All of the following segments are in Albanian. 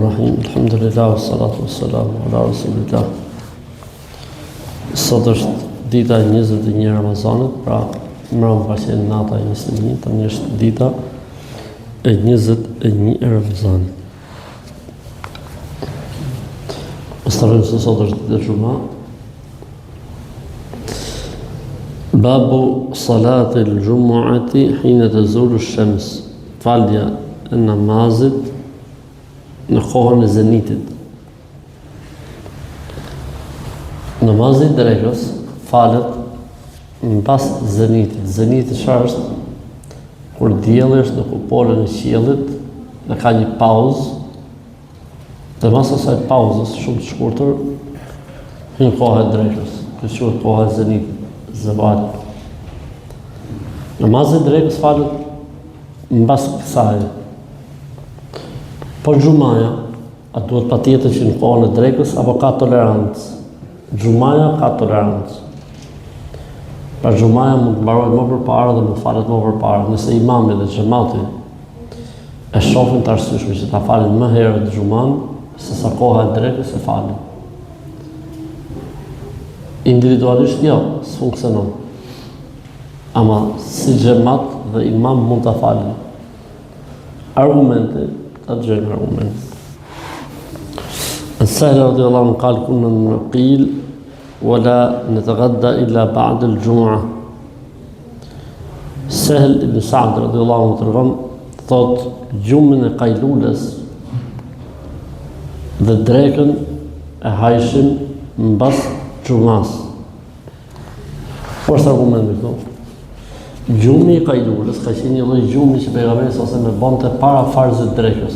Bismillahirrahmanirrahim. Alhamdulillah, salatu wassalamu ala rasulillah. Sot është dita e 21 Ramazanit, pra mbrëm pasjen nata e 21, tani është dita e 21 Ramazanit. Mostarojmë se sot është ditë e Xuma. Babu salati al-Jumu'ati hina tazulu ash-shams. Falja e namazit në kohën e zenitit. Namazi i drekës falet në pas zenitit. Zeniti çfarë është? Kur dielli është në kupolën e qiellit dhe ka një pauzë, dhe mas asaj pauzës shumë të shkurtër hyn koha e drekës. Kjo quhet koha e zenitit, zeval. Namazi i drekës falet mbas kësaj. Po Xumaja, a duhet patjetër që në kohën e drekës apo ka tolerancë? Xumaja ka tolerancë. Pra Xumaja mund të mbarohet më përpara dhe mund falet më përpara. Nëse imami dhe xhamati e shohin të arsyeshme që ta falin më herët Xuman, se sa koha e drekës e falin. Individualisht jo, s'funksionon. Ama si xhamat dhe imam mund ta falin. Argumente أرجع argument. السهل رضي الله عنه قال كنا نقيل ولا نتغدى إلا بعد الجمعة. سهل ibn Sa'd رضي الله عنه tregon, thot gjumën e kajlules dhe drekën e hajshim mbas xumas. Po është argumenti këtu. Gjumi i kajlules ka qenë një lloj gjumi që pejgamberi ose me bonte para farzit drekës.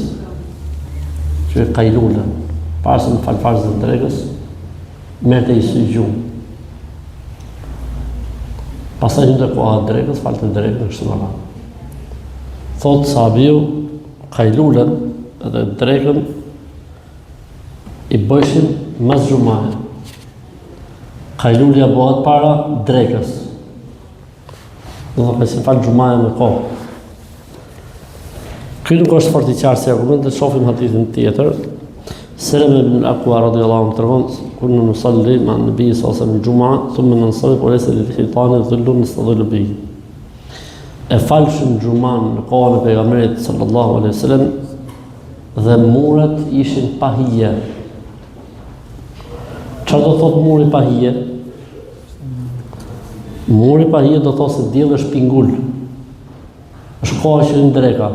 Që e kajlule, para se me fal farzit drekës, merrte i sy gjumë. Pastaj në koha e drekës, falte drekën kështu më radh. Thot sahabiu, kajlulen dhe drekën i bëshin mas xumajë. Kajlulja bëhet para drekës. Do të thotë fal Xumaja me kohë. Ky nuk është fort i qartë si argument, dhe shohim hadithin tjetër. Selem ibn al-Aqwa radhiyallahu anhu tregon, kunna nusalli ma an-nabi sallallahu alaihi wasallam al-Jumu'a, thumma nansarif wa laysa lil-shaytani dhullun nastadhillu bihi. E falshim Xuman në kohën e pejgamberit sallallahu alaihi wasallam dhe muret ishin pa hije. Çfarë do thotë muri pa hije? Muri pa hije do thotë se dielli është pingull. Është koha që në dreka.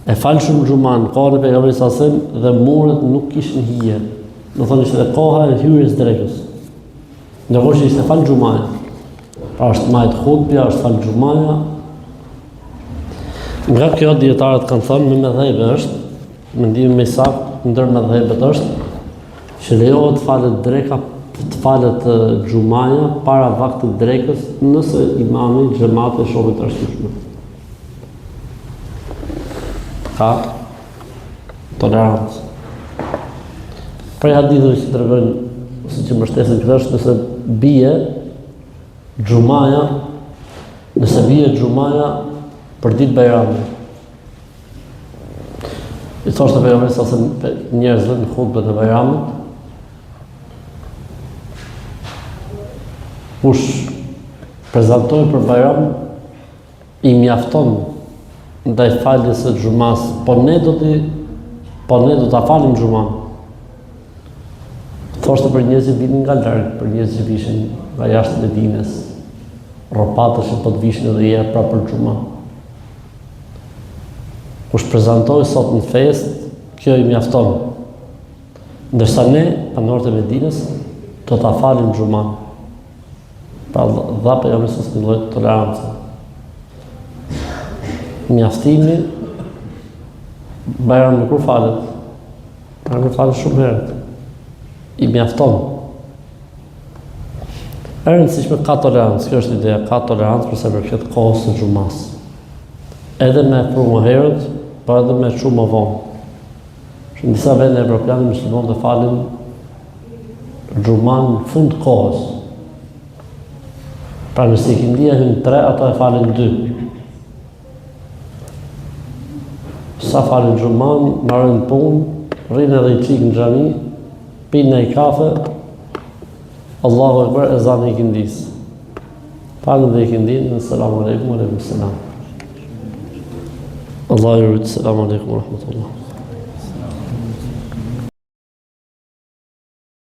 E falshëm Xuman, kohën e pejgamberit sallallahu alajhi wasallam dhe muret nuk kishin hije. Do thonë se koha e hyrjes drekës. Ndërkohë që ishte fal Xumaja. Pra është majt hutbja, është fal Xumaja. Nga kjo dietarët kanë thënë në mëdhëbe është, mendimi më i saktë ndër mëdhëbet është që lejohet falet dreka të falet Xumaja para vaktit drekës nëse imami xhamati e shohin të arsyeshme. Ka tolerancë. Prej haditheve që tregojnë ose që mbështesin këtë është nëse bie Xumaja për ditë bajrami. I thoshte pejgamberi sa njerëzve në hutbën e bajramit, kush prezantoj për bajram i mjafton ndaj faljes së xumas, po ne do ta falim xuman. Thoshte për njerëz që vinin nga larg, për njerëz që vishin nga jashtë Medinës, rropatë që po të vishin edhe herë prapë për xuman. Kush prezantoj sot në fest, kjo i mjafton. Ndërsa ne, banorët e Medinës, do ta falim xuman. Pra dha pejgamberi sallallahu alajhi wasallam tolerancë. Mjaftimi bajrami kur falet. Kur falet shumë herët. I mjafton. E rëndësishme ka tolerancë, kjo është ideja, ka tolerancë përsa për këtë kohës së xumas. Edhe me më herët, por edhe me shumë më vonë. Në disa vende evropiane muslimanë të falin xuman në fund kohës. Pra nëse i kindia hyn 3, ata e falin 2. Sa falin xuman, marrin punë, rrinë edhe i qikë në xhami, pinë në i kafe, Allahu Akbar, ezan e ikindis. Falën dhe ikindin, selamu alaikum, alaikum selam. Allahu ju rritë, selamu alaikum, rahmatullah.